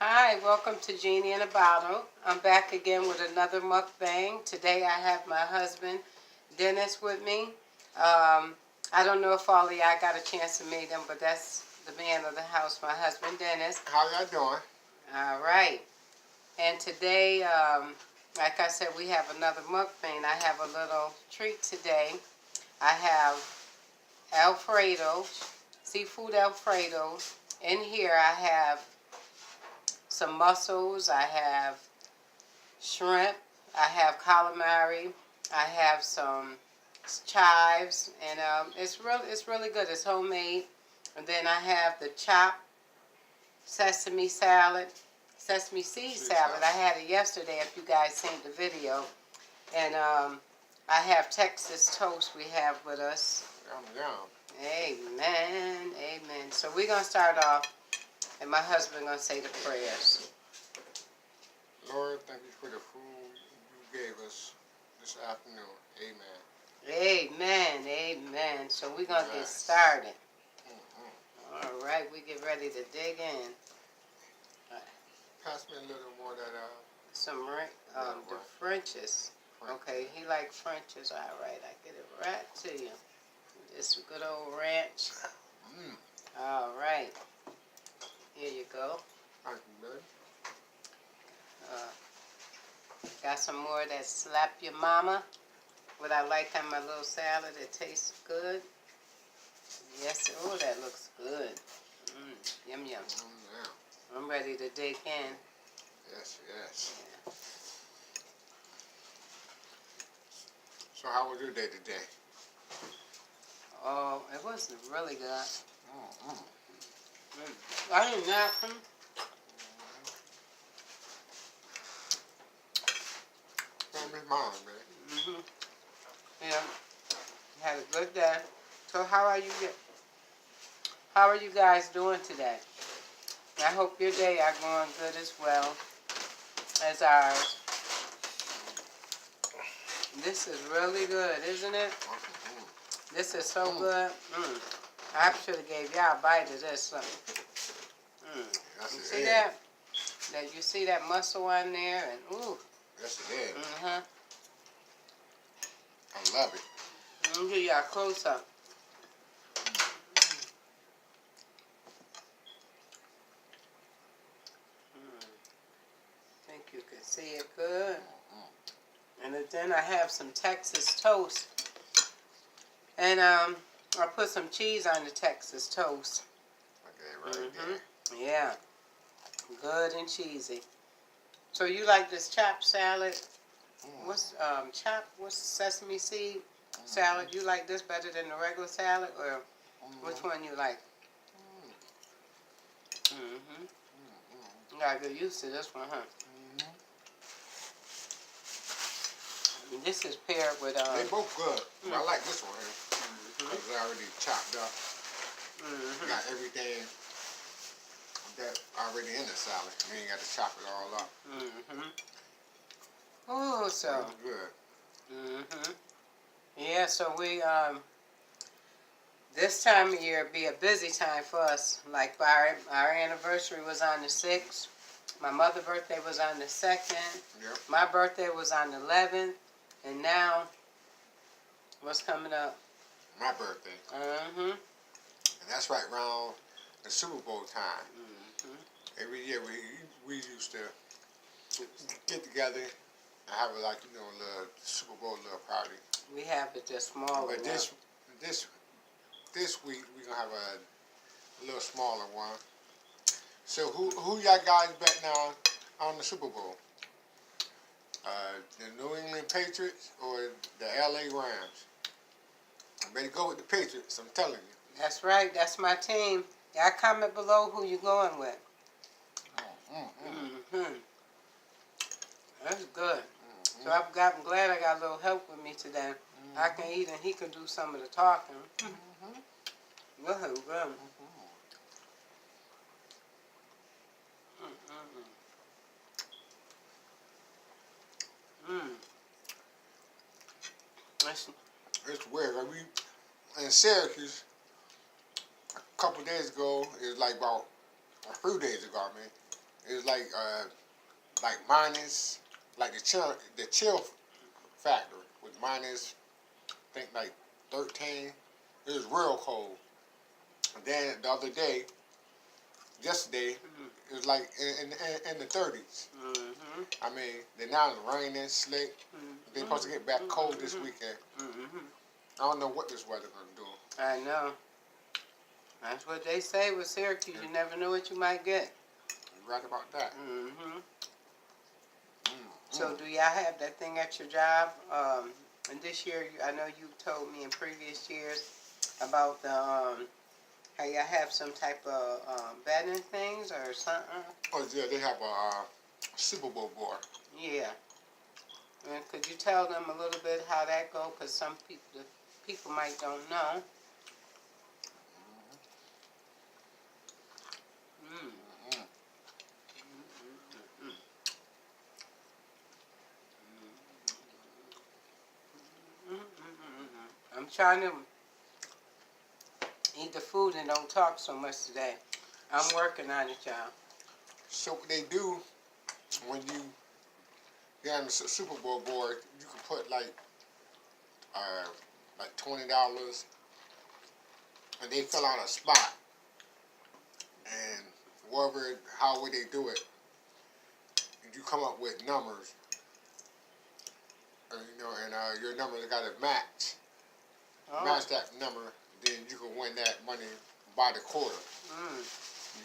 Hi, welcome to Genie in a Bottle. I'm back again with another mukbang. Today I have my husband, Dennis, with me. I don't know if all of y'all got a chance to meet him, but that's the man of the house, my husband, Dennis. How y'all doing? All right. And today, like I said, we have another mukbang. I have a little treat today. I have Alfredo, seafood Alfredo. In here I have some mussels, I have shrimp, I have calamari, I have some chives, and it's really good. It's homemade. And then I have the chopped sesame salad, sesame seed salad. I had it yesterday if you guys seen the video. And I have Texas toast we have with us. Yum, yum. Amen, amen. So we're going to start off, and my husband going to say the prayers. Lord, thank you for the food you gave us this afternoon. Amen. Amen, amen. So we're going to get started. All right, we get ready to dig in. Pass me a little more of that. Some the Frenches. Okay, he like Frenches. All right, I get it right to you. This good old ranch. All right. Here you go. Thank you, baby. Got some more that slap your mama. What I like on my little salad, it tastes good. Yes, oh, that looks good. Yum, yum. Yeah. I'm ready to dig in. Yes, yes. Yeah. So how was your day today? Oh, it was really good. I didn't napkin. Don't miss mine, baby. Yeah, had a good day. So how are you guys doing today? I hope your day are going good as well as ours. This is really good, isn't it? This is so good. I should have gave y'all a bite of this. You see that? You see that muscle on there? And ooh. Yes, it is. I love it. Let me give y'all a close up. I think you can see it good. And then I have some Texas toast. And I put some cheese on the Texas toast. Okay, right there. Yeah. Good and cheesy. So you like this chopped salad? What's sesame seed salad? You like this better than the regular salad, or which one you like? You gotta get used to this one, huh? This is paired with They both good. I like this one here. Because it's already chopped up. Got everything that already in the salad. You ain't got to chop it all up. Oh, so good. Yeah, so we this time of year be a busy time for us. Like our anniversary was on the 6th. My mother's birthday was on the 2nd. Yep. My birthday was on the 11th. And now, what's coming up? My birthday. And that's right around the Super Bowl time. Every year we used to get together and have a little Super Bowl little party. We have it just smaller. But this week we're gonna have a little smaller one. So who y'all guys betting on the Super Bowl? The New England Patriots or the LA Rams? I better go with the Patriots, I'm telling you. That's right, that's my team. Y'all comment below who you going with. That's good. So I'm glad I got a little help with me today. I can eat and he can do some of the talking. Good. It's weird. We in Syracuse a couple days ago. It was like about a few days ago, It's like minus, like the chill factor was minus, I think like 13. It was real cold. And then the other day, yesterday, it was like in the 30s. Mm-hmm. I mean, they're now it's raining, slick. They're supposed to get back cold this weekend. I don't know what this weather gonna do. I know. That's what they say with Syracuse. You never know what you might get. You're right about that. So do y'all have that thing at your job? And this year, I know you told me in previous years about the how y'all have some type of betting things or something. Oh yeah, they have a Super Bowl board. Yeah. And could you tell them a little bit how that go? Because some people might don't know. I'm trying to eat the food and don't talk so much today. I'm working on it, y'all. So what they do when you get on the Super Bowl board, you can put like $20, and they fill out a spot, and however they do it, you come up with numbers, and your number got to match that number, then you can win that money by the quarter.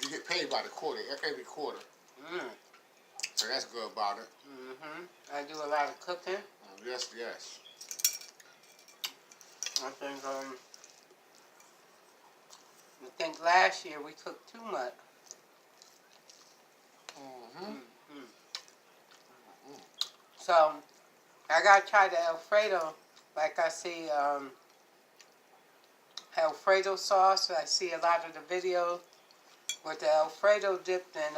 You get paid by the quarter, every quarter. So that's good about it. I do a lot of cooking. Yes. I think last year we cooked too much. So I gotta try the Alfredo. Like I see Alfredo sauce. I see a lot of the videos with the Alfredo dipped in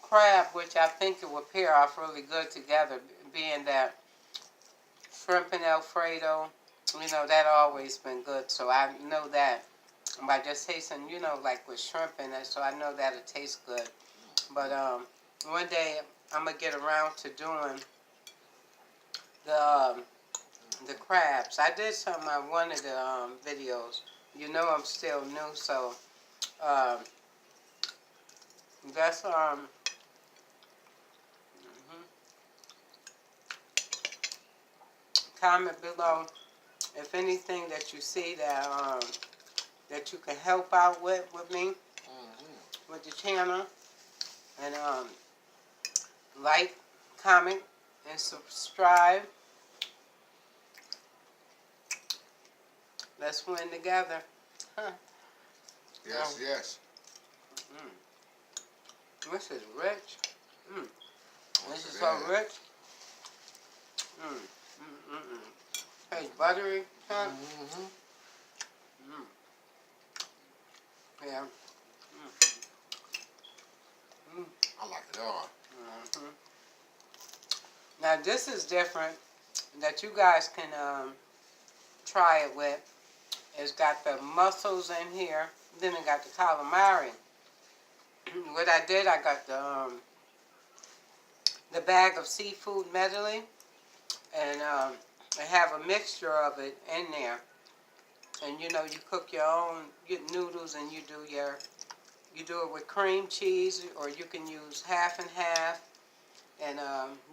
crab, which I think it would pair off really good together, being that shrimp and Alfredo, that always been good. So I know that by just tasting, like with shrimp in it, so I know that'll taste good. But one day I'm gonna get around to doing the crabs. I did some on one of the videos. I'm still new, so that's comment below if anything that you see that you can help out with me with the channel, and like, comment, and subscribe. Let's win together. Yes. This is rich. This is so rich. Tastes buttery. Yeah. I like it all. Now this is different that you guys can try it with. It's got the mussels in here. Then it got the calamari. What I did, I got the bag of seafood medley, and I have a mixture of it in there. And you cook your own noodles, and you do it with cream cheese, or you can use half and half, and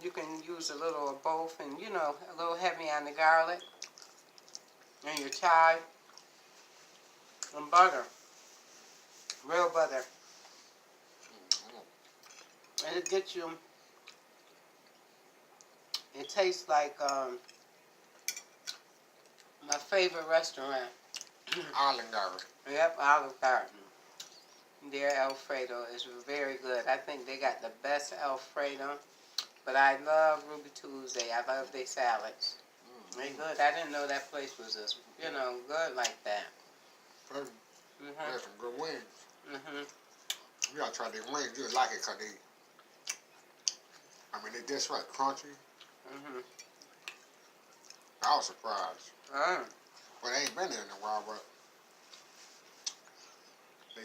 you can use a little of both, and a little heavy on the garlic, and your chive, and butter, real butter. And it tastes like my favorite restaurant. Olive Garden. Yep, Olive Garden. Their Alfredo is very good. I think they got the best Alfredo. But I love Ruby Tuesday. I love their salads. They good. I didn't know that place was as, good like that. They have some good wings. You gotta try their wings. You'll like it because they just right crunchy. I was surprised. Well, they ain't been there in a while, but they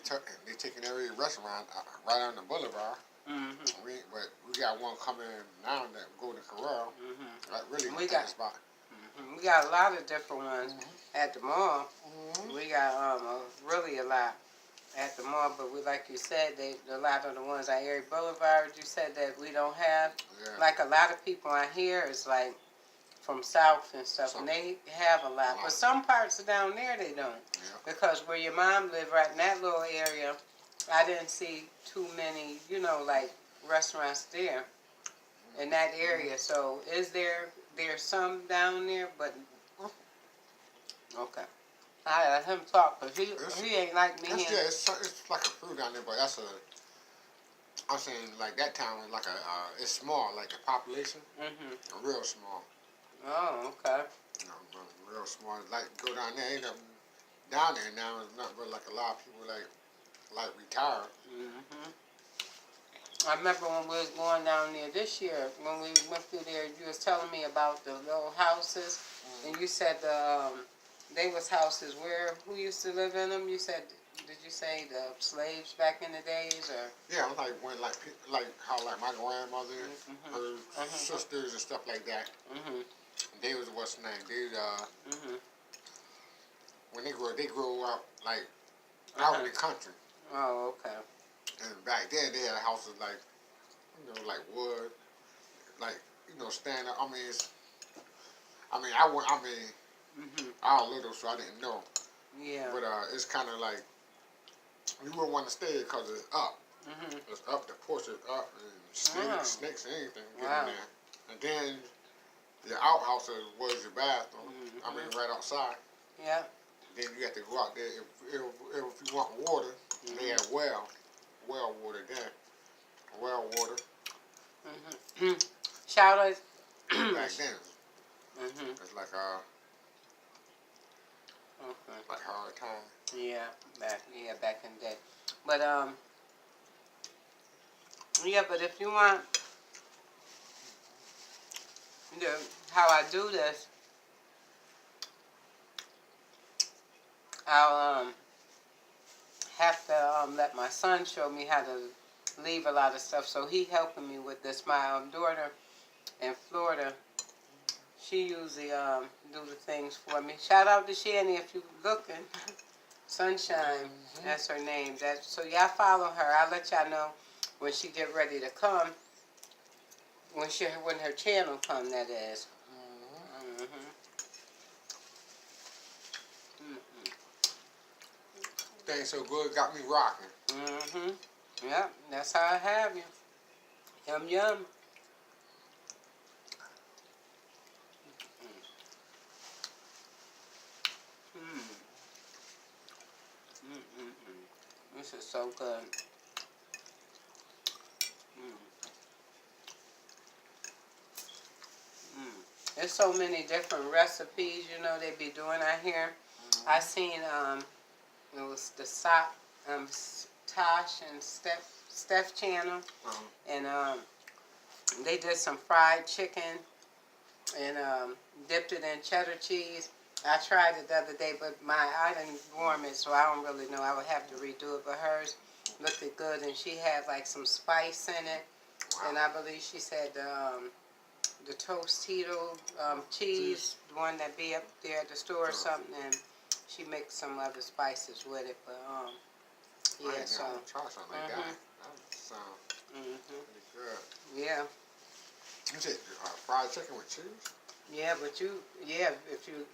taking every restaurant right on the boulevard. Mm-hmm. But we got one coming now that go to Corral. Mm-hmm. Like really, We got spot. Mm-hmm. We got a lot of different ones at the mall. We got really a lot at the mall, but we, like you said, a lot of the ones on Erie Boulevard, you said that we don't have. Yeah. Like a lot of people out here is like from South and stuff, and they have a lot. But some parts down there they don't. Yeah. Because where your mom lived, right in that little area, I didn't see too many, like restaurants there in that area. So is there's some down there, but okay. I let him talk, but he ain't like me. Yeah, it's like a crew down there, but I'm saying like that town is like it's small, like the population, real small. Oh, okay. Real small. Like go down there, ain't nothing down there now. It's not really like a lot of people like retired. I remember when we was going down there this year, when we went through there, you was telling me about the little houses, and you said they was houses who used to live in them? You said, did you say the slaves back in the days, or? Yeah, like when like how like my grandmother, her sisters and stuff like that. They was what's the name? When they grew up like out in the country. Oh, okay. And back then they had houses like like wood, like stand up. I was little, so I didn't know. Yeah. But it's kind of like you wouldn't want to stay there because it's up. It's up. The porch is up, and snakes, anything get in there. And then the outhouses was your bathroom. Right outside. Yeah. Then you have to go out there if you want water. They had well water there. Well water. Shout out. Back then. It's like like hard time. Yeah, back in the day. But but if you want, how I do this, I'll have to let my son show me how to leave a lot of stuff. So he helping me with this. My daughter in Florida, she usually do the things for me. Shout out to Shanny if you looking. Sunshine, that's her name. So y'all follow her. I'll let y'all know when she get ready to come. When her channel come, that is. Thing so good got me rocking. Yep, that's how I have you. Yum yum. This is so good. There's so many different recipes, they be doing out here. I seen it was the Tosh and Steph channel, and they did some fried chicken and dipped it in cheddar cheese. I tried it the other day, but I didn't warm it, so I don't really know. I would have to redo it, but hers looked good, and she had like some spice in it, and I believe she said the Tostito cheese, the one that be up there at the store or something, and she mixed some other spices with it, but yeah, so. Try something like that. That sounds pretty good. Yeah. You said fried chicken with cheese? Yeah, but if you,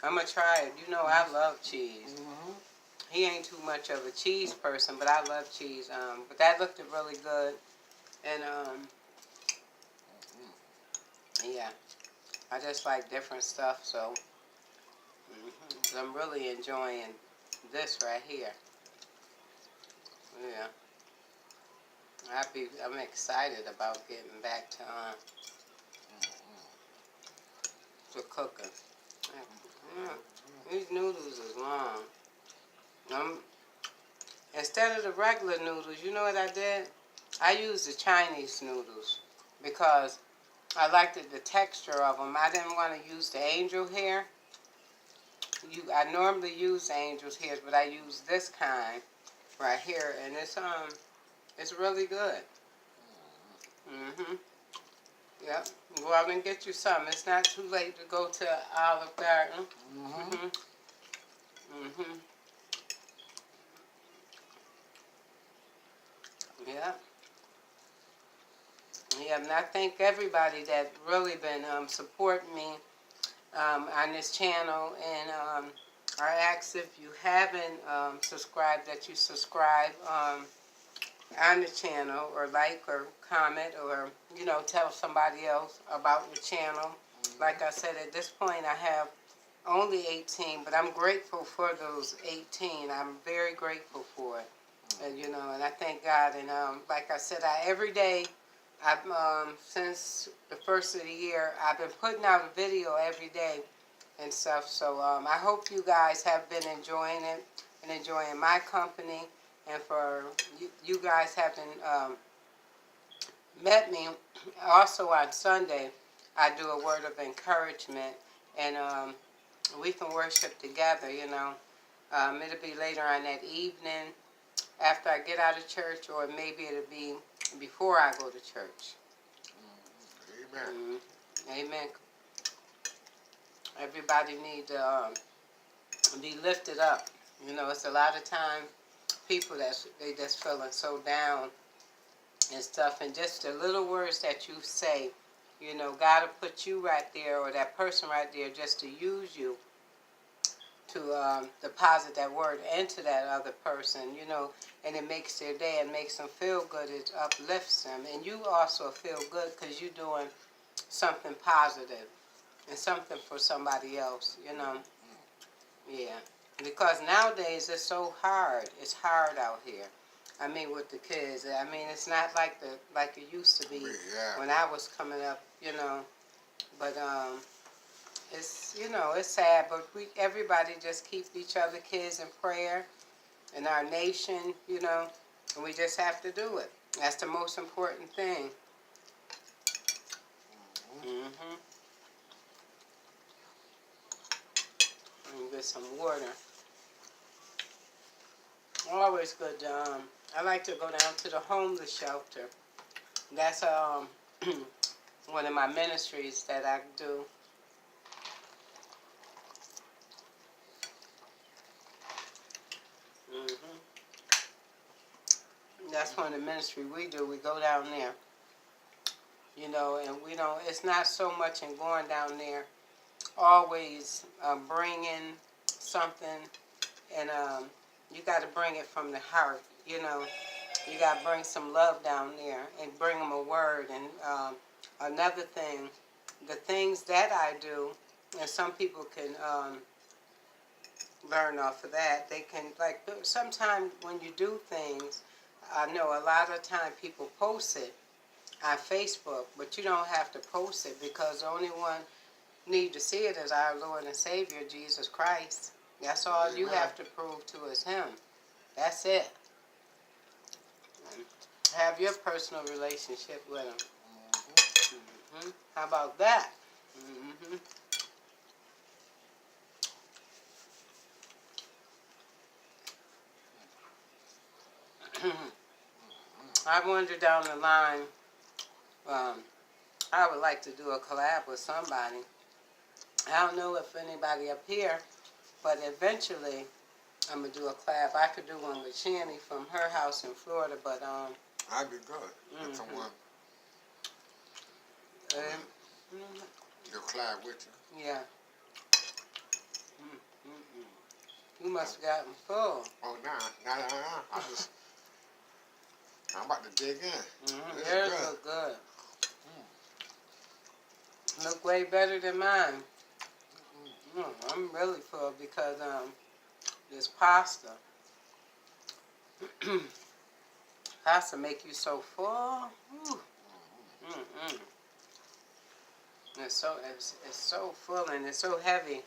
I'm gonna try it. I love cheese. He ain't too much of a cheese person, but I love cheese. But that looked really good, and yeah, I just like different stuff. So I'm really enjoying this right here. Yeah, I'm excited about getting back to cooking. These noodles is long. Instead of the regular noodles, you know what I did? I used the Chinese noodles because I liked the texture of them. I didn't want to use the angel hair. I normally use angel's hairs, but I use this kind right here, and it's really good. Mhm. Yep. Go out and get you some. It's not too late to go to Olive Garden. Mhm. Mhm. Yeah. Yeah, and I thank everybody that really been supporting me on this channel, and I ask if you haven't subscribed that you subscribe on the channel, or like, or comment, or tell somebody else about the channel. Like I said, at this point I have only 18, but I'm grateful for those 18. I'm very grateful for it. And and I thank God. And like I said, every day, since the first of the year, I've been putting out a video every day and stuff. So I hope you guys have been enjoying it and enjoying my company. And for you guys having met me, also on Sunday, I do a word of encouragement, and we can worship together. It'll be later on that evening after I get out of church, or maybe it'll be before I go to church. Amen. Amen. Everybody need to be lifted up. It's a lot of time people they just feeling so down and stuff, and just the little words that you say, God will put you right there, or that person right there, just to use you to deposit that word into that other person, and it makes their day and makes them feel good. It uplifts them, and you also feel good because you're doing something positive and something for somebody else. Yeah, because nowadays it's so hard. It's hard out here. I mean, with the kids. I mean, it's not like it used to be when I was coming up. But it's sad. But everybody just keep each other kids in prayer, in our nation. And we just have to do it. That's the most important thing. Mhm. And get some water. Always good. I like to go down to the homeless shelter. That's one of my ministries that I do. Mhm. That's one of the ministry we do. We go down there, and we don't. It's not so much in going down there. Always bringing something, and you got to bring it from the heart. You got to bring some love down there and bring them a word. And another thing, the things that I do, and some people can learn off of that. They can, like, sometimes when you do things, I know a lot of time people post it on Facebook, but you don't have to post it, because the only one need to see it is our Lord and Savior, Jesus Christ. That's all you have to prove to is Him. That's it. Have your personal relationship with Him. Mm-hmm. How about that? Mm-hmm. I wonder down the line, I would like to do a collab with somebody. I don't know if anybody up here, but eventually I'm going to do a collab. I could do one with Shanny from her house in Florida, but I'd be good. If someone you'll collab with you. Yeah. Mm-mm. You must have gotten full. Oh, nah. I'm about to dig in. Yours look good. Look way better than mine. I'm really full because this pasta. Pasta make you so full. Mm-mm. It's so full, and it's so heavy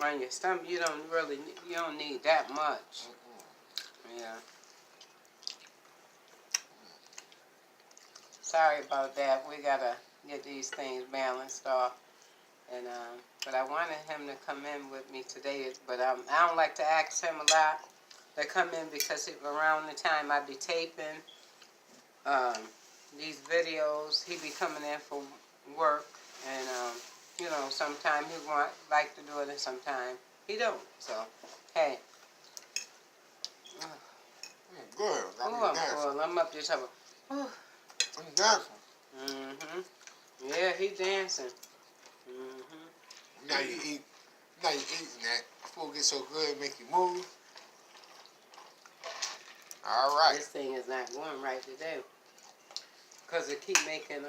on your stomach. You don't need that much. Yeah. Sorry about that. We gotta get these things balanced off. And but I wanted him to come in with me today. But I don't like to ask him a lot to come in because around the time I be taping these videos, he be coming in for work, and you know, sometimes he like to do it, and sometimes he don't. So, hey. Good. Oh, I'm full. I'm up there talking. I'm dancing. Mhm. Yeah, he dancing. Mhm. Now you eat. Now you eating that. Food gets so good, it make you move. All right. This thing is not going right today, cause it keep making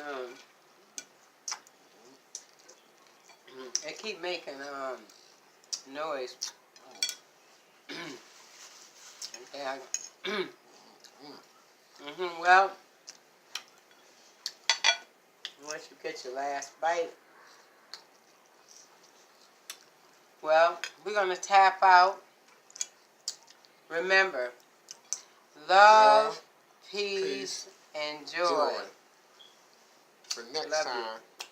noise. Okay. Well, once you get your last bite, well, we're gonna tap out. Remember, love, peace, and joy. For next Love time. you.